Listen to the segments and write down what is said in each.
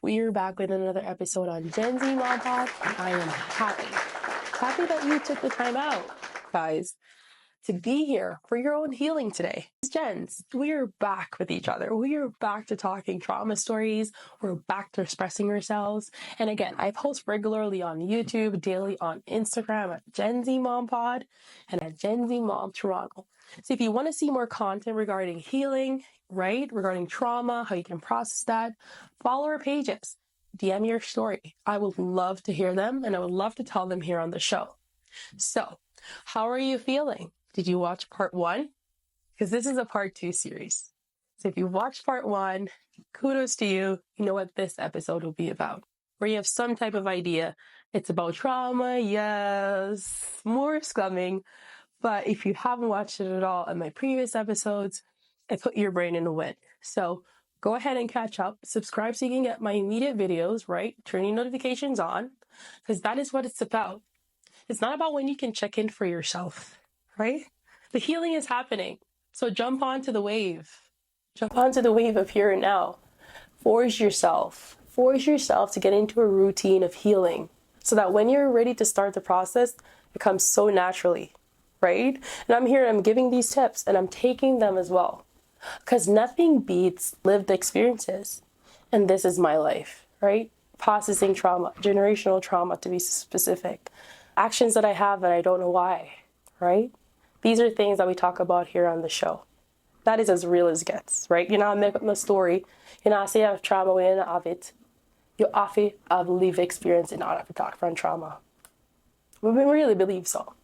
We're back with another episode on Genz Mom Pod, and I am happy that you took the time out, guys, to be here for your own healing today. It's Genz. We're back with each other. We are back to talking trauma stories. We're back to expressing ourselves. And again, I post regularly on YouTube, daily on Instagram at Genz Mom Pod and at Genz Mom Toronto. So if you want to see more content regarding healing, right, regarding trauma, how you can process that, follow our pages. DM your story. I would love to hear them, and I would love to tell them here on the show. So, how are you feeling? Did you watch part 1? Because this is a part 2 series. So if you watched part 1, kudos to you. You know what this episode will be about. Where you have some type of idea. It's about trauma, yes, more is coming. But if you haven't watched it at all in my previous episodes, I put your brain in a win. So go ahead and catch up. Subscribe so you can get my immediate videos, right? Turn your notifications on, because that is what it's about. It's not about when you can check in for yourself, right? The healing is happening. So jump onto the wave. Jump onto the wave of here and now. Force yourself to get into a routine of healing so that when you're ready to start the process, it comes so naturally, right? And I'm giving these tips and I'm taking them as well, because nothing beats lived experiences. And this is my life, right? Processing trauma, generational trauma to be specific. Actions that I have that I don't know why, right? These are things that we talk about here on the show. That is as real as gets, right? You know, I make up my story. You know, I say I have trauma when you don't have it. You often have lived experience in order to talk from trauma. We really believe so.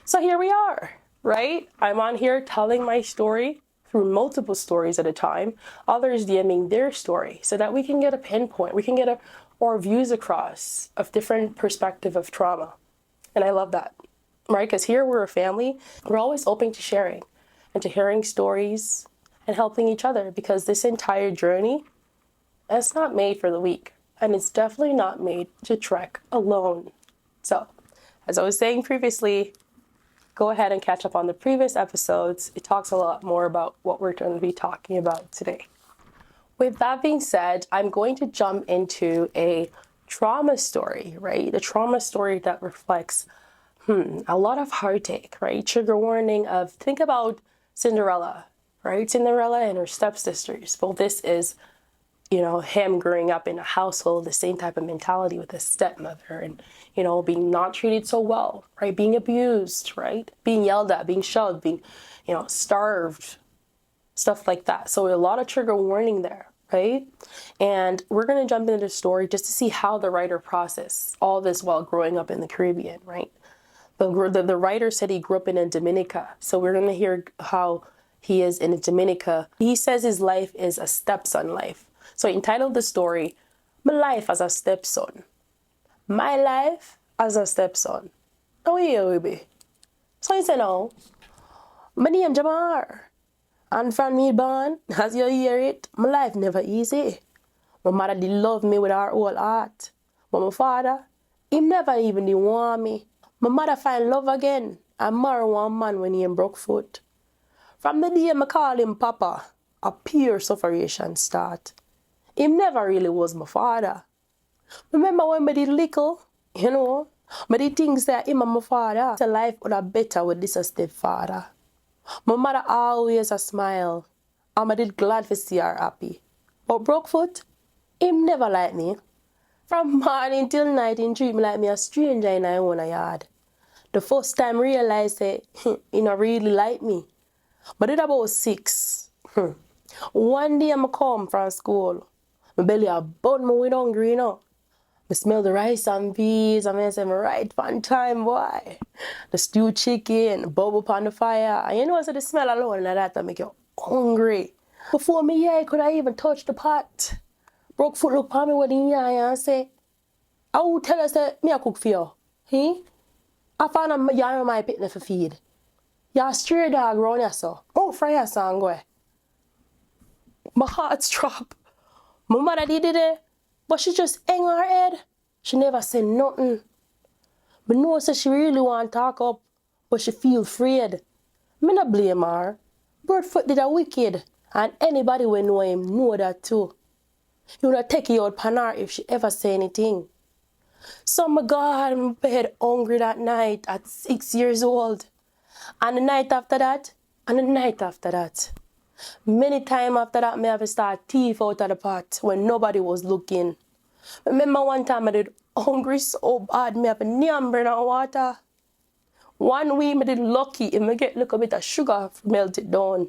So here we are, right? I'm on here telling my story through multiple stories at a time. Others DMing their story so that we can get a pinpoint. We can get our views across of different perspective of trauma. And I love that, right? Because here we're a family. We're always open to sharing and to hearing stories and helping each other, because this entire journey, it's not made for the weak. And it's definitely not made to trek alone. So, as I was saying previously, go ahead and catch up on the previous episodes. It talks a lot more about what we're going to be talking about today. With that being said, I'm going to jump into a trauma story, right? A trauma story that reflects a lot of heartache, right? Trigger warning of, think about Cinderella, right? Cinderella and her stepsisters. Well, this is, you know, him growing up in a household, the same type of mentality with his stepmother and, you know, being not treated so well, right? Being abused, right? Being yelled at, being shoved, being, you know, starved, stuff like that. So a lot of trigger warning there, right? And we're going to jump into the story just to see how the writer processed all this while growing up in the Caribbean, right? The writer said he grew up in Dominica. So we're going to hear how he is in Dominica. He says his life is a stepson life. So he entitled the story, My Life as a Stepson. My Life as a Stepson. Oh, yeah, baby. So he said, no, my name Jamar. And from me born, as you hear it, my life never easy. My mother did love me with her whole heart. But my father, he never even did want me. My mother find love again and marry one man when he broke foot. From the day I call him Papa, a pure sufferation start. Him never really was my father. Remember when I did little, you know, but the things that him and my father, the life would have better with this stepfather. My mother always a smile, and I did glad to see her happy. But broke foot, him never like me. From morning till night, he treat me like me a stranger in my own yard. The first time I realized that he not really like me. But it about 6. One day I come from school. My belly a burn me with hungry, you know. I smell the rice and peas, and I say, I'm right one time, boy. The stewed chicken, bubble upon the fire. And you know, so the smell alone like that make you hungry. Before me, yeah, could I even touch the pot? Broke foot look upon me with the eye and say, I will tell us that me I cook for you. He? I found a yarn on my picnic for feed. You're a stray dog around here, so. Oh, fry your song, go. My heart's drop. My mother did it, but she just hang her head. She never said nothing. But know that she really want to talk up, but she feel afraid. Me not blame her. Birdfoot did a wicked, and anybody will know him know that too. You would take you out pan her if she ever say anything. So my God, I'm bed hungry that night at 6 years old. And the night after that, and the night after that. Many times after that, I have to start thief out of the pot when nobody was looking. Remember one time I did hungry so bad, I have a nyamber and water. 1 week I did lucky if I get a little bit of sugar melt it down.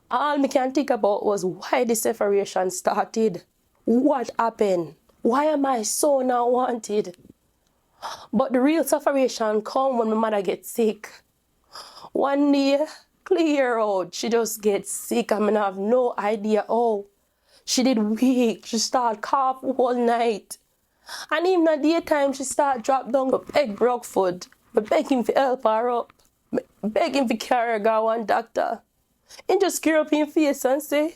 All I can think about was why the separation started. What happened? Why am I so not wanted? But the real separation come when my mother gets sick. One day, clear out, she just gets sick. I mean, I have no idea how. She did weak. She started cough all night. And even at daytime, she started drop down to beg broke food. But begging for help her up. Begging for carry her go one doctor. And just scare up in your face and say,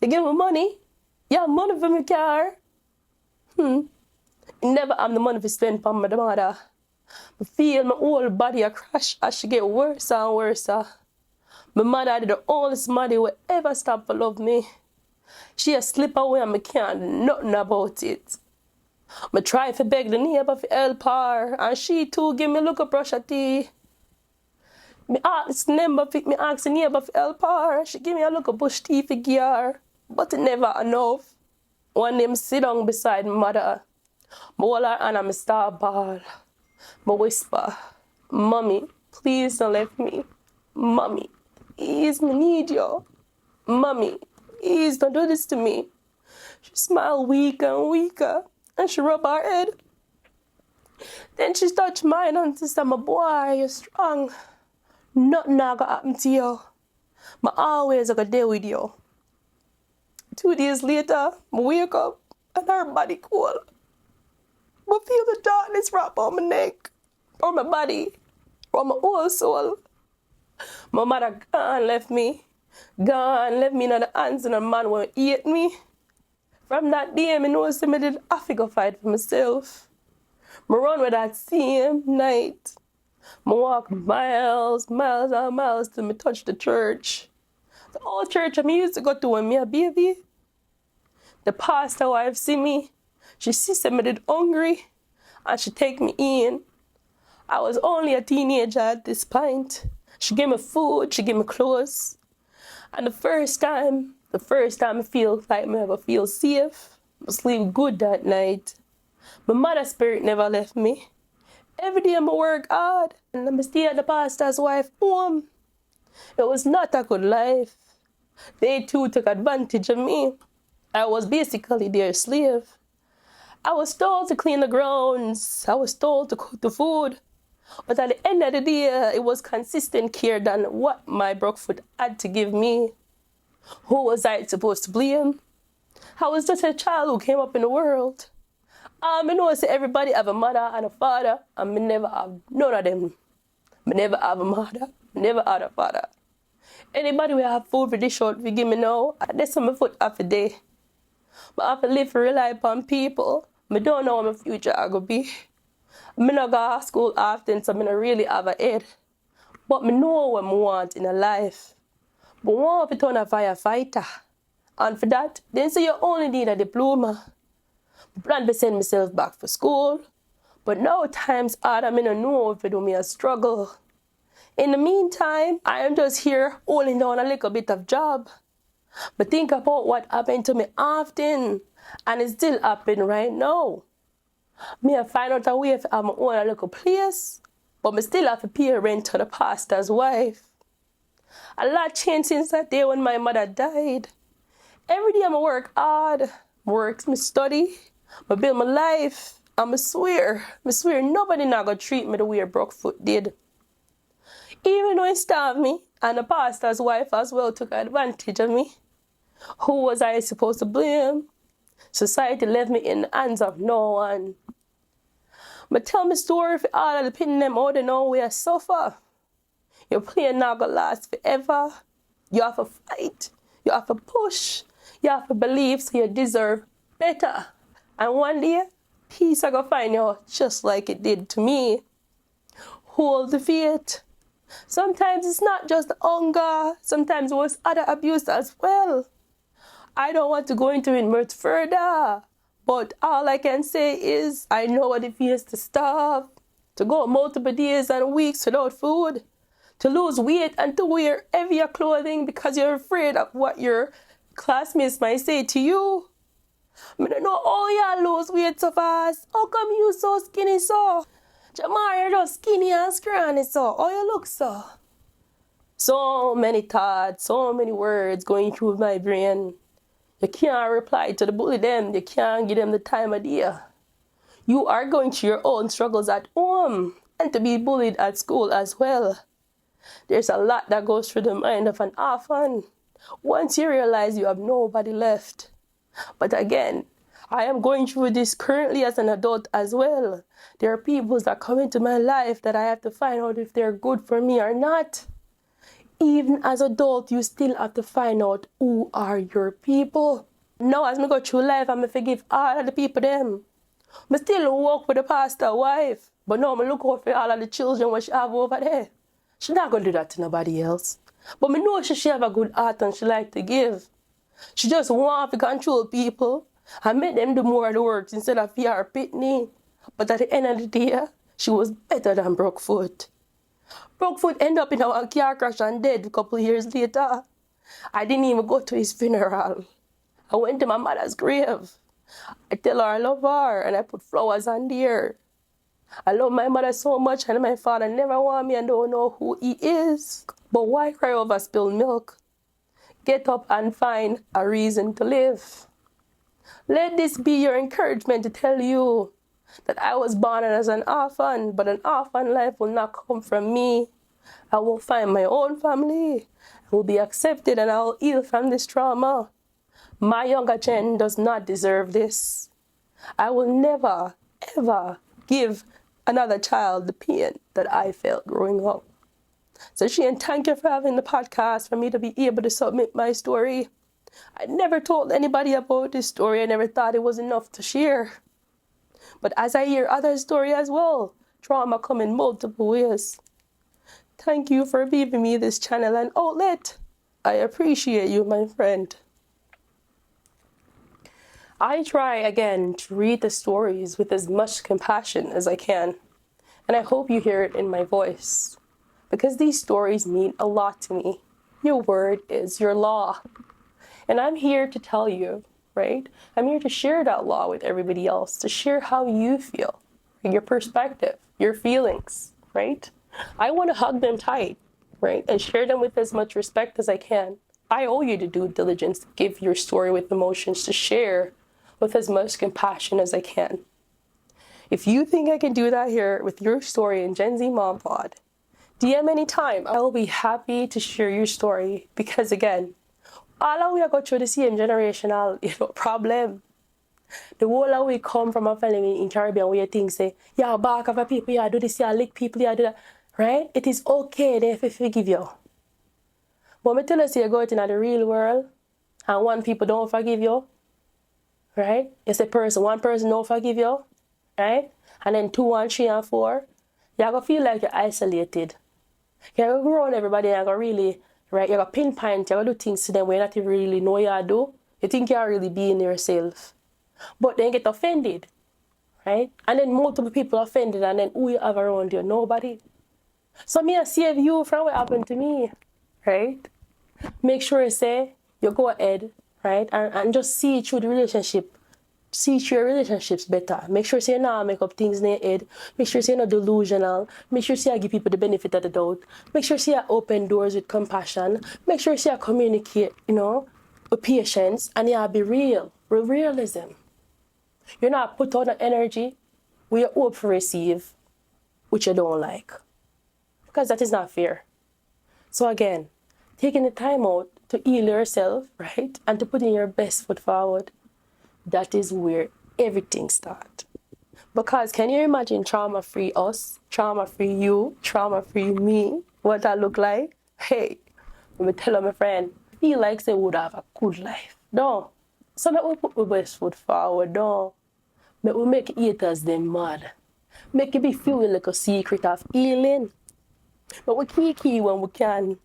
you give me money? You have money for my car? Never have the money to spend for my mother. I feel my whole body a crash as she get worse and worse. My mother did the only somebody who ever stop to love me. She a slip away and I can't do nothing about it. I try to beg the neighbor for help her and she too give me a look of brush of tea. Me ask the neighbor for help her. She give me a look of bush tea for give her. But it never enough. One day I sit down beside my mother. I hold her hand and I start bawl. I whisper, Mommy, please don't leave me. Mommy, please, I need you. Mommy, please don't do this to me. She smiled weaker and weaker and she rubbed her head. Then she touched mine and she said, my boy, you're strong. Nothing not gonna happen to you. I always gonna deal with you. 2 days later, I wake up and her body cold. I feel the darkness wrap on my neck, or my body, or my whole soul. My mother gone left me. Gone left me in the hands of a man who hate me. From that day, I know I did have to go fight for myself. I run with that same night. I walk miles, miles and miles till I touch the church. The old church I used to go to when I was a baby. The pastor wife see me. She sees me did hungry and she take me in. I was only a teenager at this point. She gave me food, she gave me clothes. And the first time I feel like I ever feel safe, I sleep good that night. My mother's spirit never left me. Every day I work hard and I stay at the pastor's wife home. It was not a good life. They too took advantage of me. I was basically their slave. I was told to clean the grounds. I was told to cook the food. But at the end of the day, it was consistent care than what my broke foot had to give me. Who was I supposed to blame? I was just a child who came up in the world. I know everybody have a mother and a father, and I never have none of them. I never have a mother, never had a father. Anybody will have food for dish out, if you give me now, that's on my foot half a day. But I have to live to rely upon people. I don't know what my future is going to be. I don't go to school often, so I don't really have a head. But I know what I want in a life. But I want to turn a firefighter. And for that, then say you only need a diploma. I plan to send myself back for school. But now times hard, I don't know if it do me a struggle. In the meantime, I am just here holding down a little bit of job. But think about what happened to me often, and it still happening right now. Me I find out a way to have my own little place, but I still have to pay rent to the pastor's wife. A lot changed since that day when my mother died. Every day I work hard, I study, I build my life, and I swear nobody not gonna treat me the way Brookfoot did. Even though he starved me, and the pastor's wife as well took advantage of me. Who was I supposed to blame? Society left me in the hands of no one. But tell me story for all of the pin them out and know where I suffer. Your plan not gonna last forever. You have to fight. You have to push. You have to believe so you deserve better. And one day, peace I gonna find you just like it did to me. Hold the faith. Sometimes it's not just hunger. Sometimes it was other abuse as well. I don't want to go into it much further, but all I can say is I know what it feels to starve, to go multiple days and weeks without food, to lose weight and to wear heavier clothing because you're afraid of what your classmates might say to you. I don't know how you lose weight so fast. How come you so skinny so? Jamar, you're just skinny and scrawny so. How you look so? So many thoughts, so many words going through my brain. You can't reply to the bully them. You can't give them the time of day. You are going through your own struggles at home and to be bullied at school as well. There's a lot that goes through the mind of an orphan once you realize you have nobody left. But again, I am going through this currently as an adult as well. There are people that come into my life that I have to find out if they're good for me or not. Even as an adult, you still have to find out who are your people. Now, as I go through life, I'm going to forgive all of the people them. I still work with the pastor wife, but now I look out for all of the children what she have over there. She's not going to do that to nobody else. But I know she have a good heart and she like to give. She just want to control people and make them do more of the work instead of her pitney. But at the end of the day, she was better than Brookfoot. Brookfoot ended up in a car crash and dead a couple of years later. I didn't even go to his funeral. I went to my mother's grave. I tell her I love her and I put flowers on there. I love my mother so much and my father never want me and don't know who he is. But why cry over spilled milk? Get up and find a reason to live. Let this be your encouragement to tell you that I was born as an orphan, but an orphan life will not come from me. I will find my own family. I will be accepted and I will heal from this trauma. My younger Jen does not deserve this. I will never, ever give another child the pain that I felt growing up. So Shane, thank you for having the podcast for me to be able to submit my story. I never told anybody about this story. I never thought it was enough to share. But as I hear other stories as well, trauma come in multiple ways. Thank you for giving me this channel and outlet. I appreciate you, my friend. I try again to read the stories with as much compassion as I can. And I hope you hear it in my voice. Because these stories mean a lot to me. Your word is your law. And I'm here to tell you, right? I'm here to share that law with everybody else, to share how you feel, your perspective, your feelings, right? I want to hug them tight, right? And share them with as much respect as I can. I owe you the due diligence to give your story with emotions, to share with as much compassion as I can. If you think I can do that here with your story in Gen Z Mom Pod, DM anytime. I will be happy to share your story because, again, all of we are going through the same generational problem. The whole of we come from a family in Caribbean where you think, say, yeah, back of people, yeah, do this, yeah, lick people, yeah, do that. Right? It is okay if I forgive you. But I tell us you go out in the real world and one people don't forgive you. Right? It's a person, one person don't forgive you. Right? And then 2, and 3, and 4. You're going to feel like you're isolated. You're going to go around everybody and you're going to really, right, you're going to pinpoint, you're going to do things to them where you not even really know you do. You think you're really being yourself. But then you get offended, right? And then multiple people offended and then who you have around you? Nobody. So me I save you from what happened to me, right? Make sure you say, you go ahead, right? And just see through the relationship. See through your relationships better. Make sure you not make up things in your head. Make sure you're not delusional. Make sure you give people the benefit of the doubt. Make sure you open doors with compassion. Make sure you communicate, with patience. And you be real, with realism. You're not put out the energy where you hope to receive, which you don't like. Because that is not fair. So again, taking the time out to heal yourself, right? And to put in your best foot forward. That is where everything starts. Because can you imagine trauma-free us, trauma-free you, trauma-free me? What that look like? Hey, let me tell my friend, feel like they would have a good life. No. So let we put our best foot forward, no. We make haters them mad. Make it be feel like a secret of healing. But we key when we can.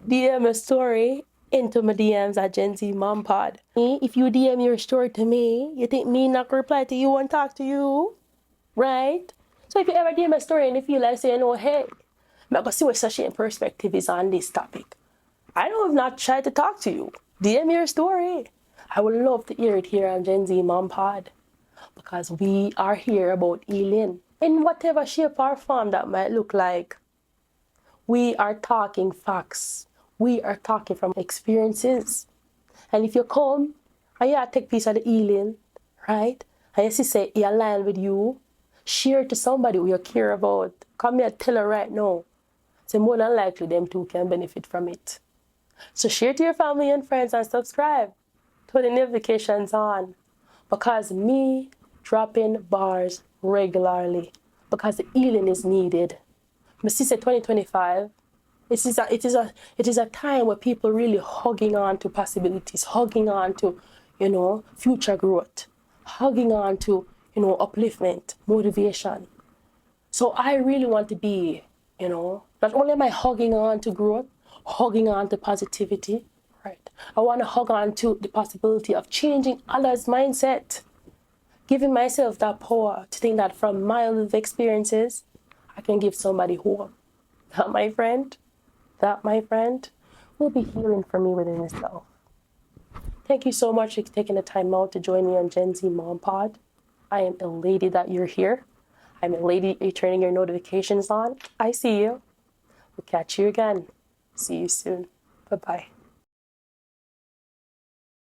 DM a story into my DMs at Gen Z Mom Pod. If you DM your story to me, you think me not gonna reply to you and talk to you? Right? So if you ever DM a story and you feel like saying, oh, hey, I'm gonna see what Sashi perspective is on this topic. I know I've not tried to talk to you. DM your story. I would love to hear it here on Gen Z Mom Pod, because we are here about healing in whatever shape or form that might look like. We are talking facts. We are talking from experiences. And if you come and you take piece of the healing, right? And you see say it align with you, share it to somebody who you care about. Come here, tell her right now. So more than likely them too can benefit from it. So share to your family and friends and subscribe. Turn the notifications on. Because me dropping bars regularly. Because the healing is needed. My sister 2025, it is a time where people really hugging on to possibilities, hugging on to, future growth, hugging on to, upliftment, motivation. So I really want to be, not only am I hugging on to growth, hugging on to positivity, right? I want to hug on to the possibility of changing others' mindset, giving myself that power to think that from my life experiences, I can give somebody hope. That, my friend, will be healing for me within itself. Thank you so much for taking the time out to join me on Gen Z Mom Pod. I am elated that you're here. I'm elated you're turning your notifications on. I see you. We'll catch you again. See you soon. Bye-bye.